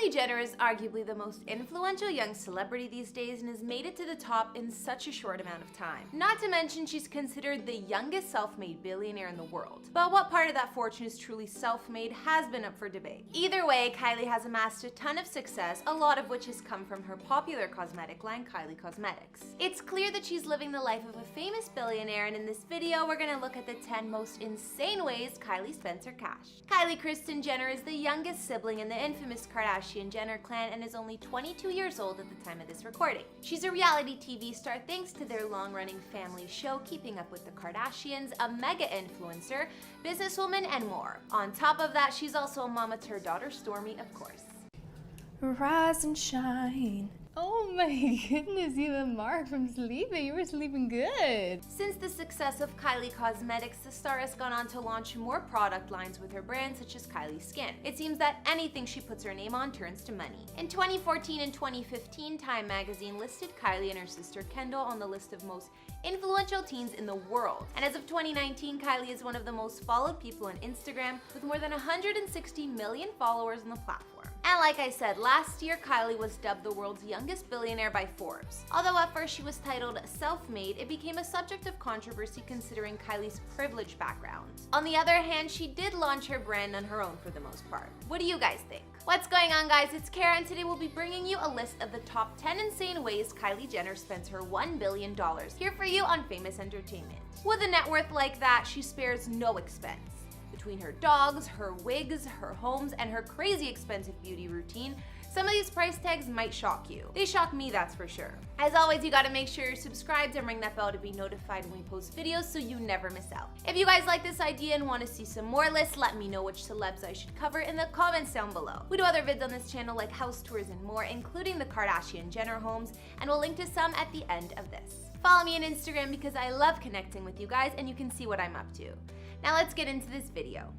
Kylie Jenner is arguably the most influential young celebrity these days and has made it to the top in such a short amount of time. Not to mention she's considered the youngest self-made billionaire in the world. But what part of that fortune is truly self-made has been up for debate. Either way, Kylie has amassed a ton of success, a lot of which has come from her popular cosmetic line, Kylie Cosmetics. It's clear that she's living the life of a famous billionaire, and in this video we're gonna look at the 10 most insane ways Kylie spends her cash. Kylie Kristen Jenner is the youngest sibling in the infamous Kardashian-Jenner clan and is only 22 years old at the time of this recording. She's a reality TV star thanks to their long-running family show Keeping Up with the Kardashians, a mega influencer, businesswoman, and more. On top of that, she's also a mama to her daughter Stormi, of course. Rise and shine. Oh my goodness, you have a mark from sleeping. You were sleeping good. Since the success of Kylie Cosmetics, the star has gone on to launch more product lines with her brand, such as Kylie Skin. It seems that anything she puts her name on turns to money. In 2014 and 2015, Time magazine listed Kylie and her sister Kendall on the list of most influential teens in the world. And as of 2019, Kylie is one of the most followed people on Instagram, with more than 160 million followers on the platform. And like I said, last year Kylie was dubbed the world's youngest billionaire by Forbes. Although at first she was titled self-made, it became a subject of controversy considering Kylie's privileged background. On the other hand, she did launch her brand on her own for the most part. What do you guys think? What's going on, guys? It's Kara, and today we'll be bringing you a list of the top 10 insane ways Kylie Jenner spends her $1 billion here for you on Famous Entertainment. With a net worth like that, she spares no expense. Between her dogs, her wigs, her homes, and her crazy expensive beauty routine, some of these price tags might shock you. They shock me, that's for sure. As always, you gotta make sure you're subscribed and ring that bell to be notified when we post videos so you never miss out. If you guys like this idea and want to see some more lists, let me know which celebs I should cover in the comments down below. We do other vids on this channel like house tours and more, including the Kardashian-Jenner homes, and we'll link to some at the end of this. Follow me on Instagram because I love connecting with you guys and you can see what I'm up to. Now let's get into this video.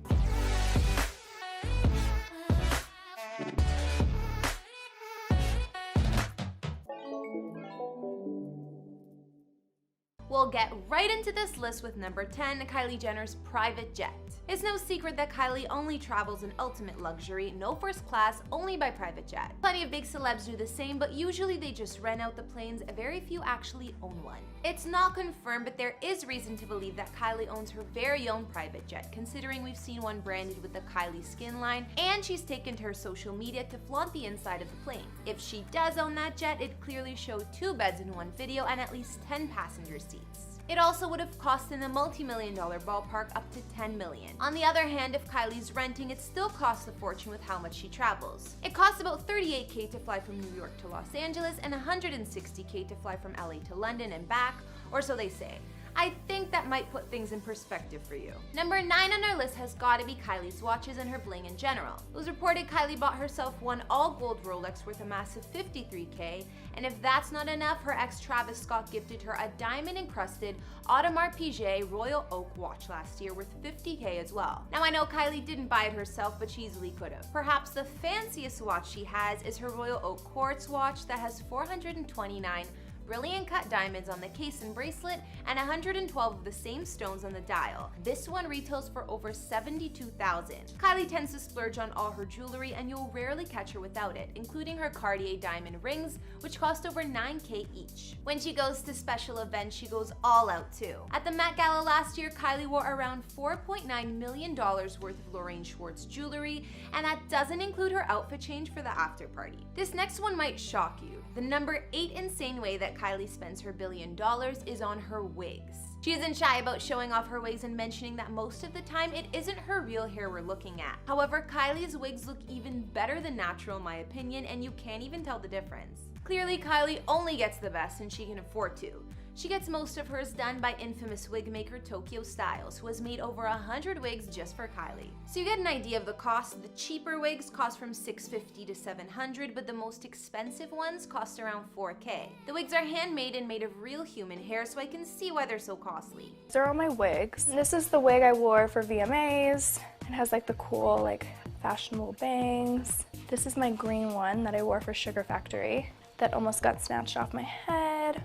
We'll get right into this list with number 10, Kylie Jenner's private jet. It's no secret that Kylie only travels in ultimate luxury, no first class, only by private jet. Plenty of big celebs do the same, but usually they just rent out the planes, very few actually own one. It's not confirmed, but there is reason to believe that Kylie owns her very own private jet, considering we've seen one branded with the Kylie Skin line, and she's taken to her social media to flaunt the inside of the plane. If she does own that jet, it'd clearly show 2 beds in one video and at least 10 passenger seats. It also would have cost in the multi-million-dollar ballpark up to $10 million. On the other hand, if Kylie's renting, it still costs a fortune with how much she travels. It costs about $38K to fly from New York to Los Angeles and $160K to fly from LA to London and back, or so they say. I think that might put things in perspective for you. Number 9 on our list has gotta be Kylie's watches and her bling in general. It was reported Kylie bought herself one all-gold Rolex worth a massive $53K, and if that's not enough, her ex Travis Scott gifted her a diamond-encrusted Audemars Piguet Royal Oak watch last year worth $50K as well. Now I know Kylie didn't buy it herself, but she easily could have. Perhaps the fanciest watch she has is her Royal Oak Quartz watch that has 429 brilliant cut diamonds on the case and bracelet, and 112 of the same stones on the dial. This one retails for over $72,000. Kylie tends to splurge on all her jewelry, and you'll rarely catch her without it, including her Cartier diamond rings, which cost over $9K each. When she goes to special events, she goes all out too. At the Met Gala last year, Kylie wore around $4.9 million worth of Lorraine Schwartz jewelry, and that doesn't include her outfit change for the after party. This next one might shock you. The number 8 insane way that Kylie spends her $1 billion is on her wigs. She isn't shy about showing off her wigs and mentioning that most of the time it isn't her real hair we're looking at. However, Kylie's wigs look even better than natural in my opinion, and you can't even tell the difference. Clearly, Kylie only gets the best and she can afford to. She gets most of hers done by infamous wig maker Tokyo Styles, who has made over 100 wigs just for Kylie. So you get an idea of the cost. The cheaper wigs cost from $650 to $700, but the most expensive ones cost around $4K. The wigs are handmade and made of real human hair, so I can see why they're so costly. These are all my wigs. This is the wig I wore for VMAs. It has like the cool, like fashionable bangs. This is my green one that I wore for Sugar Factory that almost got snatched off my head.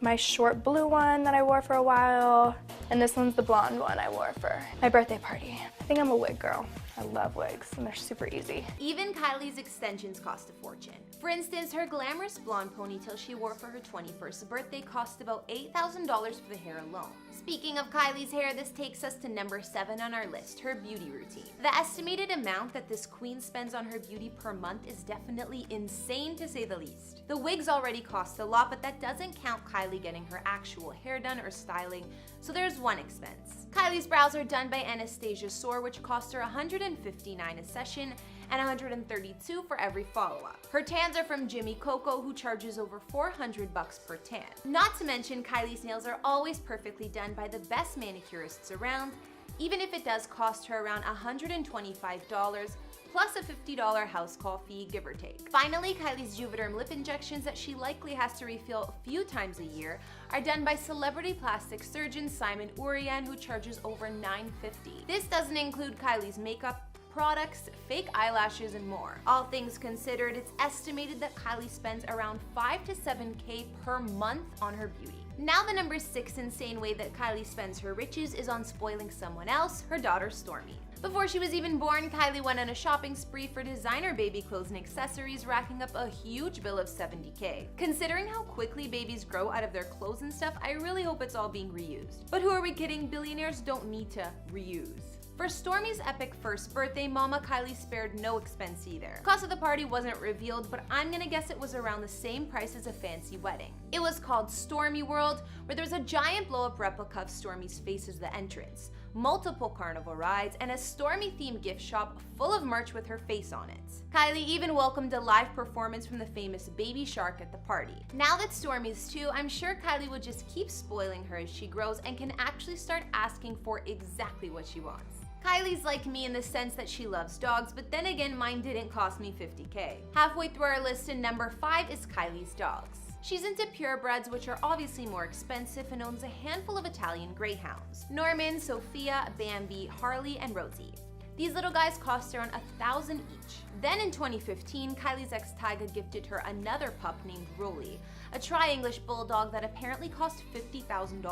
My short blue one that I wore for a while, and this one's the blonde one I wore for my birthday party. I think I'm a wig girl. I love wigs and they're super easy. Even Kylie's extensions cost a fortune. For instance, her glamorous blonde ponytail she wore for her 21st birthday cost about $8,000 for the hair alone. Speaking of Kylie's hair, this takes us to number 7 on our list, her beauty routine. The estimated amount that this queen spends on her beauty per month is definitely insane to say the least. The wigs already cost a lot, but that doesn't count Kylie getting her actual hair done or styling, so there's one expense. Kylie's brows are done by Anastasia Soar, which cost her $159 a session and $132 for every follow-up. Her tans are from Jimmy Coco, who charges over $400 per tan. Not to mention, Kylie's nails are always perfectly done by the best manicurists around, even if it does cost her around $125 plus a $50 house call fee, give or take. Finally, Kylie's Juvederm lip injections that she likely has to refill a few times a year are done by celebrity plastic surgeon Simon Urian, who charges over $950. This doesn't include Kylie's makeup, products, fake eyelashes, and more. All things considered, it's estimated that Kylie spends around $5 to $7K per month on her beauty. Now the number 6 insane way that Kylie spends her riches is on spoiling someone else, her daughter Stormi. Before she was even born, Kylie went on a shopping spree for designer baby clothes and accessories, racking up a huge bill of $70K. Considering how quickly babies grow out of their clothes and stuff, I really hope it's all being reused. But who are we kidding? Billionaires don't need to reuse. For Stormi's epic first birthday, Mama Kylie spared no expense either. Cost of the party wasn't revealed, but I'm gonna guess it was around the same price as a fancy wedding. It was called Stormy World, where there was a giant blow-up replica of Stormi's face as the entrance, multiple carnival rides, and a Stormy-themed gift shop full of merch with her face on it. Kylie even welcomed a live performance from the famous baby shark at the party. Now that Stormi's 2, I'm sure Kylie will just keep spoiling her as she grows and can actually start asking for exactly what she wants. Kylie's like me in the sense that she loves dogs, but then again, mine didn't cost me $50K. Halfway through our list, in number 5 is Kylie's dogs. She's into purebreds, which are obviously more expensive, and owns a handful of Italian greyhounds: Norman, Sophia, Bambi, Harley, and Rosie. These little guys cost around $1,000 each. Then in 2015, Kylie's ex Tyga gifted her another pup named Rolly, a tri-English bulldog that apparently cost $50,000.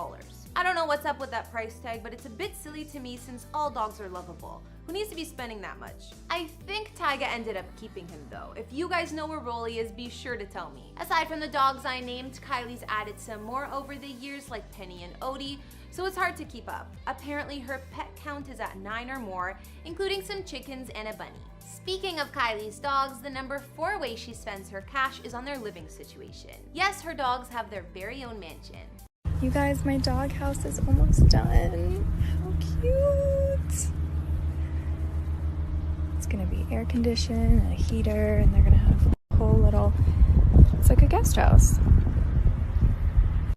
I don't know what's up with that price tag, but it's a bit silly to me since all dogs are lovable. Who needs to be spending that much? I think Tyga ended up keeping him though. If you guys know where Rolly is, be sure to tell me. Aside from the dogs I named, Kylie's added some more over the years, like Penny and Odie, so it's hard to keep up. Apparently her pet count is at 9 or more, including some chickens and a bunny. Speaking of Kylie's dogs, the number 4 way she spends her cash is on their living situation. Yes, her dogs have their very own mansion. You guys, my dog house is almost done. How cute! It's gonna be air conditioned and a heater, and they're gonna have a whole little, it's like a guest house.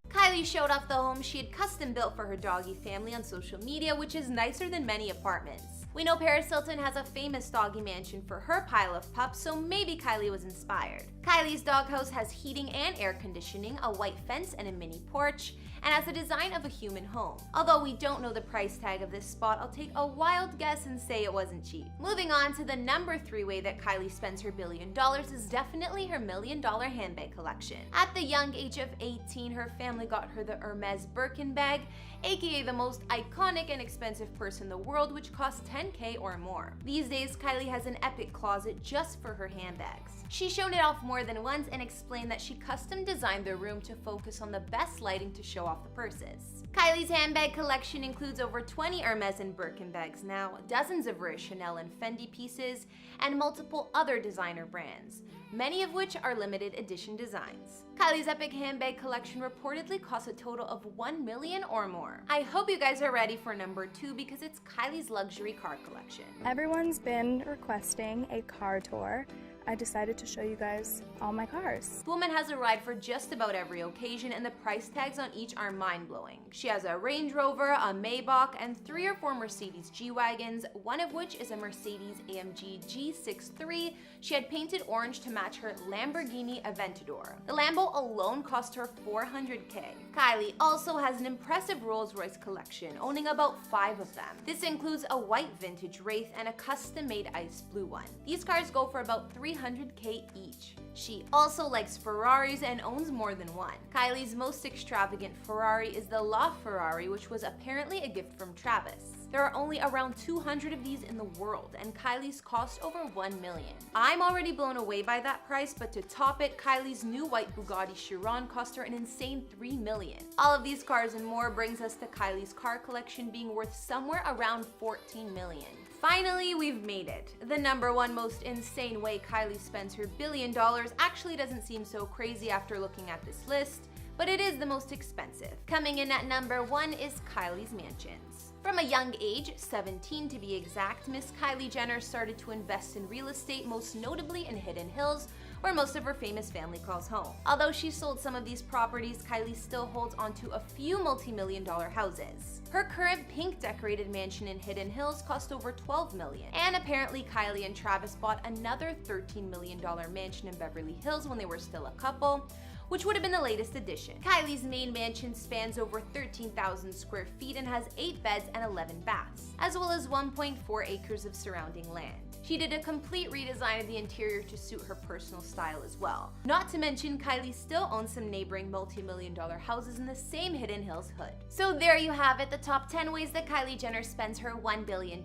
Kylie showed off the home she had custom built for her doggy family on social media, which is nicer than many apartments. We know Paris Hilton has a famous doggy mansion for her pile of pups, so maybe Kylie was inspired. Kylie's doghouse has heating and air conditioning, a white fence, and a mini porch, and has the design of a human home. Although we don't know the price tag of this spot, I'll take a wild guess and say it wasn't cheap. Moving on to the number 3 way that Kylie spends her $1 billion is definitely her $1 million handbag collection. At the young age of 18, her family got her the Hermes Birkin bag, aka the most iconic and expensive purse in the world, which costs $10K or more. These days, Kylie has an epic closet just for her handbags. She's shown it off more than once and explained that she custom designed the room to focus on the best lighting to show off the purses. Kylie's handbag collection includes over 20 Hermes and Birkin bags now, dozens of rare Chanel and Fendi pieces, and multiple other designer brands, many of which are limited edition designs. Kylie's epic handbag collection reportedly costs a total of $1 million or more. I hope you guys are ready for number 2 because it's Kylie's luxury car collection. Everyone's been requesting a car tour. I decided to show you guys all my cars. The woman has a ride for just about every occasion, and the price tags on each are mind-blowing. She has a Range Rover, a Maybach, and 3 or 4 Mercedes G-Wagons, one of which is a Mercedes AMG G63 she had painted orange to match her Lamborghini Aventador. The Lambo alone cost her $400K. Kylie also has an impressive Rolls-Royce collection, owning about 5 of them. This includes a white vintage Wraith and a custom-made ice blue one. These cars go for about $300K each. She also likes Ferraris and owns more than one. Kylie's most extravagant Ferrari is the LaFerrari, which was apparently a gift from Travis. There are only around 200 of these in the world, and Kylie's cost over $1 million. I'm already blown away by that price, but to top it, Kylie's new white Bugatti Chiron cost her an insane $3 million. All of these cars and more brings us to Kylie's car collection being worth somewhere around $14 million. Finally, we've made it. The number one most insane way Kylie spends her $1 billion actually doesn't seem so crazy after looking at this list, but it is the most expensive. Coming in at number 1 is Kylie's mansions. From a young age, 17 to be exact, Miss Kylie Jenner started to invest in real estate, most notably in Hidden Hills, where most of her famous family calls home. Although she sold some of these properties, Kylie still holds onto a few multi-million-dollar houses. Her current pink decorated mansion in Hidden Hills cost over $12 million. And apparently Kylie and Travis bought another $13 million mansion in Beverly Hills when they were still a couple, which would have been the latest addition. Kylie's main mansion spans over 13,000 square feet and has 8 beds and 11 baths, as well as 1.4 acres of surrounding land. She did a complete redesign of the interior to suit her personal style as well. Not to mention, Kylie still owns some neighboring multi-million-dollar houses in the same Hidden Hills hood. So there you have it, the top 10 ways that Kylie Jenner spends her $1 billion.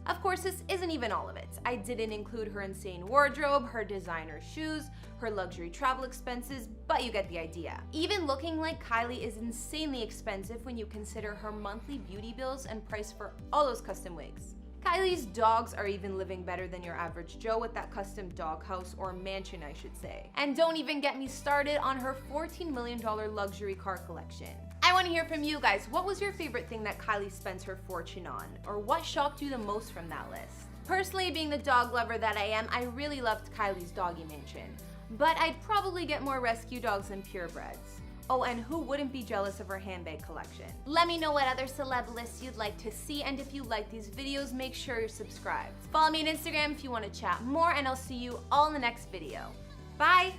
Of course, this isn't even all of it. I didn't include her insane wardrobe, her designer shoes, her luxury travel expenses, but you get the idea. Even looking like Kylie is insanely expensive when you consider her monthly beauty bills and price for all those custom wigs. Kylie's dogs are even living better than your average Joe with that custom doghouse, or mansion I should say. And don't even get me started on her $14 million luxury car collection. I want to hear from you guys. What was your favorite thing that Kylie spends her fortune on? Or what shocked you the most from that list? Personally, being the dog lover that I am, I really loved Kylie's doggy mansion. But I'd probably get more rescue dogs than purebreds. Oh, and who wouldn't be jealous of her handbag collection? Let me know what other celeb lists you'd like to see, and if you like these videos, make sure you're subscribed. Follow me on Instagram if you want to chat more, and I'll see you all in the next video. Bye!